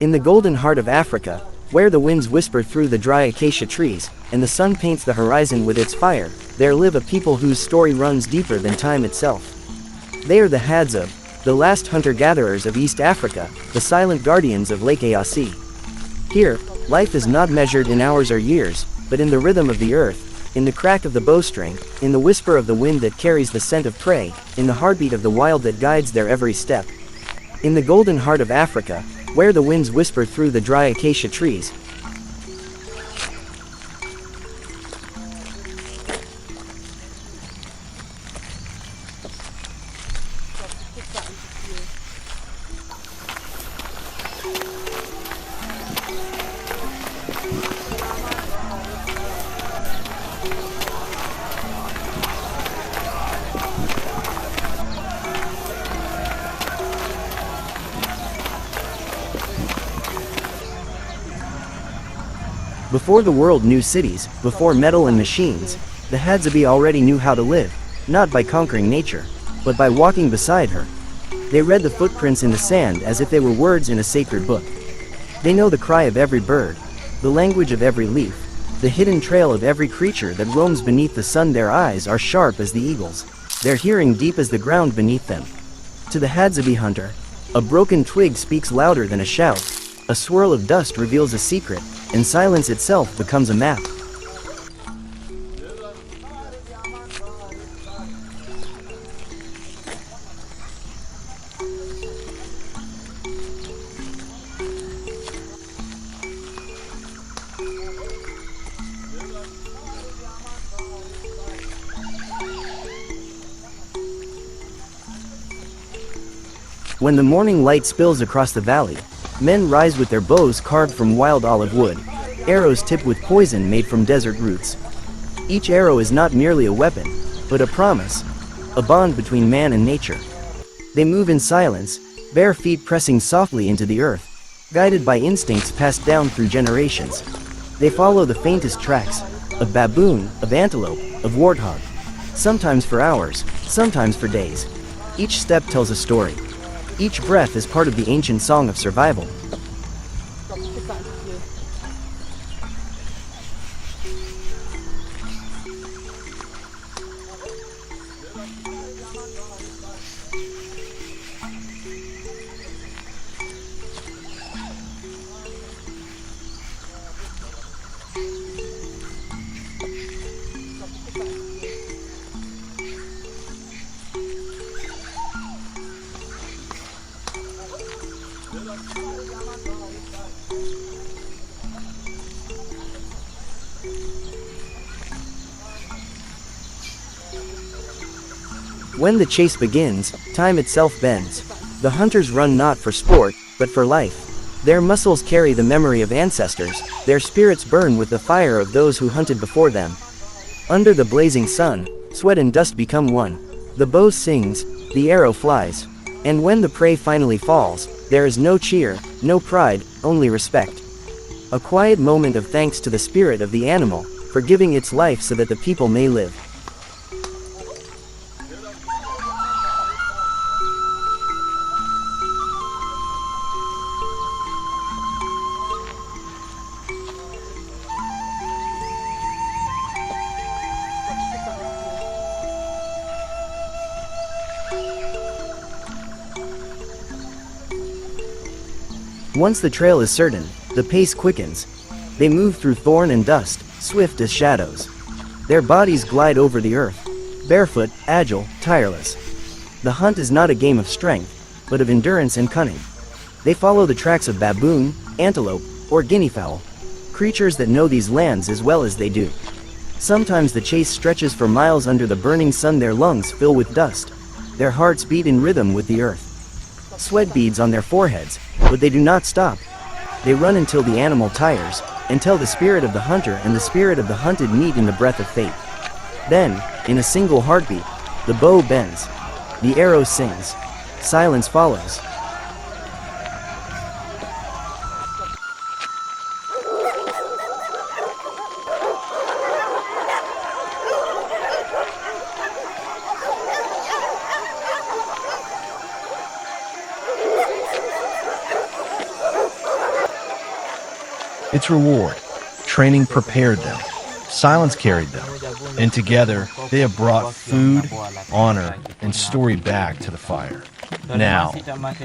In the golden heart of Africa, where the winds whisper through the dry acacia trees, and the sun paints the horizon with its fire, there live a people whose story runs deeper than time itself. They are the Hadzabe, the last hunter-gatherers of East Africa, the silent guardians of Lake Eyasi. Here, life is not measured in hours or years, but in the rhythm of the earth, in the crack of the bowstring, in the whisper of the wind that carries the scent of prey, in the heartbeat of the wild that guides their every step. In the golden heart of Africa, where the winds whisper through the dry acacia trees, before the world knew cities, before metal and machines, the Hadzabe already knew how to live, not by conquering nature, but by walking beside her. They read the footprints in the sand as if they were words in a sacred book. They know the cry of every bird, the language of every leaf, the hidden trail of every creature that roams beneath the sun. Their eyes are sharp as the eagle's, their hearing deep as the ground beneath them. To the Hadzabe hunter, a broken twig speaks louder than a shout, a swirl of dust reveals a secret, and silence itself becomes a map. When the morning light spills across the valley, men rise with their bows carved from wild olive wood, arrows tipped with poison made from desert roots. Each arrow is not merely a weapon, but a promise, a bond between man and nature. They move in silence, bare feet pressing softly into the earth, guided by instincts passed down through generations. They follow the faintest tracks, of baboon, of antelope, of warthog, sometimes for hours, sometimes for days. Each step tells a story. Each breath is part of the ancient song of survival. When the chase begins, time itself bends. The hunters run not for sport, but for life. Their muscles carry the memory of ancestors, their spirits burn with the fire of those who hunted before them. Under the blazing sun, sweat and dust become one. The bow sings, the arrow flies. And when the prey finally falls, there is no cheer, no pride, only respect. A quiet moment of thanks to the spirit of the animal, for giving its life so that the people may live. Once the trail is certain, the pace quickens. They move through thorn and dust, swift as shadows. Their bodies glide over the earth, barefoot, agile, tireless. The hunt is not a game of strength, but of endurance and cunning. They follow the tracks of baboon, antelope, or guinea fowl, creatures that know these lands as well as they do. Sometimes the chase stretches for miles under the burning sun. Their lungs fill with dust. Their hearts beat in rhythm with the earth. Sweat beads on their foreheads, but they do not stop. They run until the animal tires, until the spirit of the hunter and the spirit of the hunted meet in the breath of fate. Then, in a single heartbeat, the bow bends. The arrow sings. Silence follows. Its reward, training prepared them, silence carried them, and together they have brought food, honor, and story back to the fire. Now,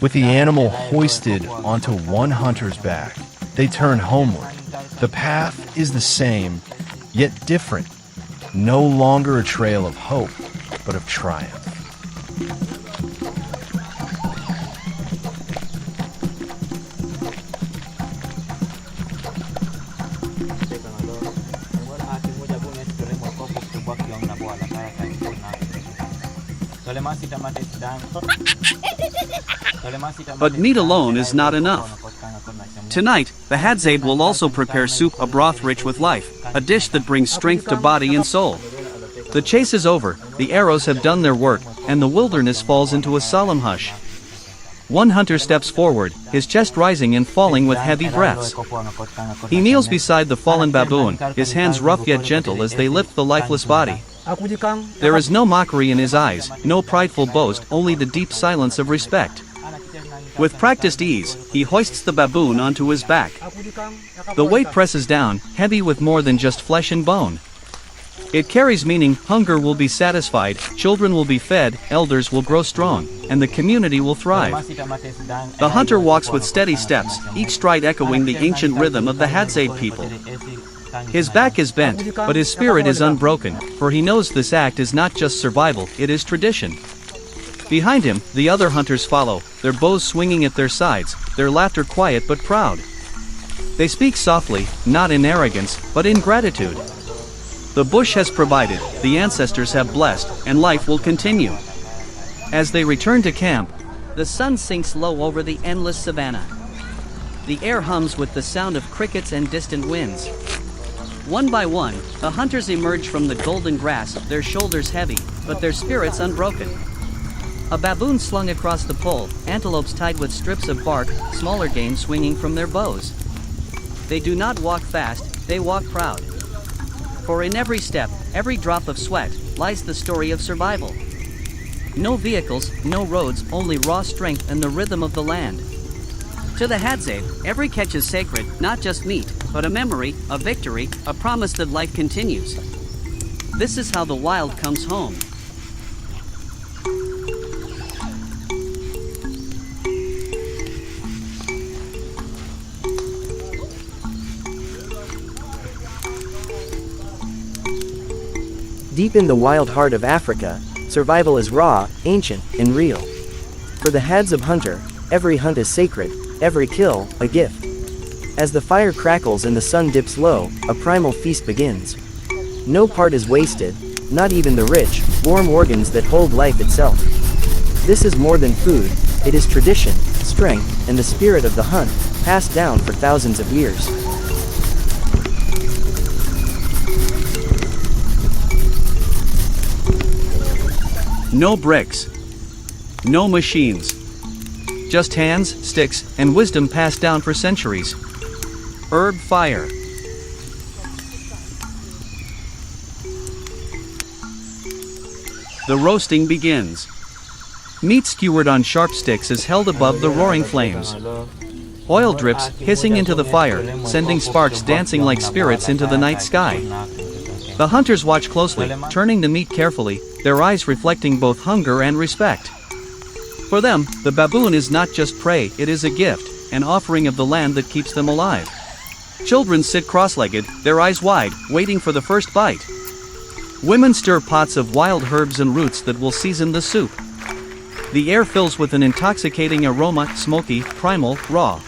with the animal hoisted onto one hunter's back, they turn homeward. The path is the same, yet different. No longer a trail of hope, but of triumph. But meat alone is not enough. Tonight, the Hadzabe will also prepare soup, a broth rich with life, a dish that brings strength to body and soul. The chase is over, the arrows have done their work, and the wilderness falls into a solemn hush. One hunter steps forward, his chest rising and falling with heavy breaths. He kneels beside the fallen baboon, his hands rough yet gentle as they lift the lifeless body. There is no mockery in his eyes, no prideful boast, only the deep silence of respect. With practiced ease, he hoists the baboon onto his back. The weight presses down, heavy with more than just flesh and bone. It carries meaning: hunger will be satisfied, children will be fed, elders will grow strong, and the community will thrive. The hunter walks with steady steps, each stride echoing the ancient rhythm of the Hadzabe people. His back is bent, but his spirit is unbroken, for he knows this act is not just survival, it is tradition. Behind him, the other hunters follow, their bows swinging at their sides, their laughter quiet but proud. They speak softly, not in arrogance, but in gratitude. The bush has provided, the ancestors have blessed, and life will continue. As they return to camp, the sun sinks low over the endless savanna. The air hums with the sound of crickets and distant winds. One by one, the hunters emerge from the golden grass, their shoulders heavy, but their spirits unbroken. A baboon slung across the pole, antelopes tied with strips of bark, smaller game swinging from their bows. They do not walk fast, they walk proud. For in every step, every drop of sweat, lies the story of survival. No vehicles, no roads, only raw strength and the rhythm of the land. To the Hadzabe, every catch is sacred, not just meat, but a memory, a victory, a promise that life continues. This is how the wild comes home. Deep in the wild heart of Africa, survival is raw, ancient, and real. For the Hadzabe hunter, every hunt is sacred, every kill, a gift. As the fire crackles and the sun dips low, a primal feast begins. No part is wasted, not even the rich, warm organs that hold life itself. This is more than food, it is tradition, strength, and the spirit of the hunt, passed down for thousands of years. No bricks. No machines. Just hands, sticks, and wisdom passed down for centuries. Herb fire. The roasting begins. Meat skewered on sharp sticks is held above the roaring flames. Oil drips, hissing into the fire, sending sparks dancing like spirits into the night sky. The hunters watch closely, turning the meat carefully, their eyes reflecting both hunger and respect. For them, the baboon is not just prey, it is a gift, an offering of the land that keeps them alive. Children sit cross-legged, their eyes wide, waiting for the first bite. Women stir pots of wild herbs and roots that will season the soup. The air fills with an intoxicating aroma, smoky, primal, raw.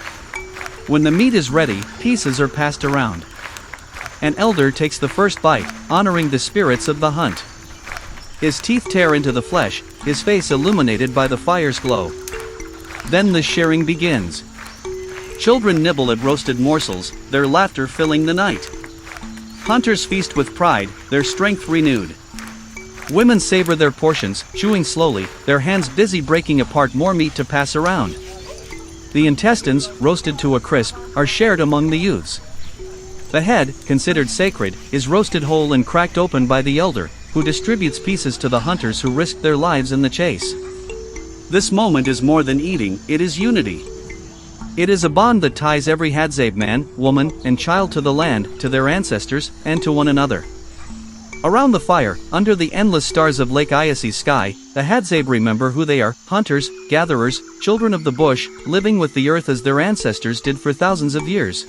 When the meat is ready, pieces are passed around. An elder takes the first bite, honoring the spirits of the hunt. His teeth tear into the flesh, his face illuminated by the fire's glow. Then the sharing begins. Children nibble at roasted morsels, their laughter filling the night. Hunters feast with pride, their strength renewed. Women savor their portions, chewing slowly, their hands busy breaking apart more meat to pass around. The intestines, roasted to a crisp, are shared among the youths. The head, considered sacred, is roasted whole and cracked open by the elder, who distributes pieces to the hunters who risked their lives in the chase. This moment is more than eating, it is unity. It is a bond that ties every Hadzabe man, woman, and child to the land, to their ancestors, and to one another. Around the fire, under the endless stars of Lake Eyasi's sky, the Hadzabe remember who they are: hunters, gatherers, children of the bush, living with the earth as their ancestors did for thousands of years.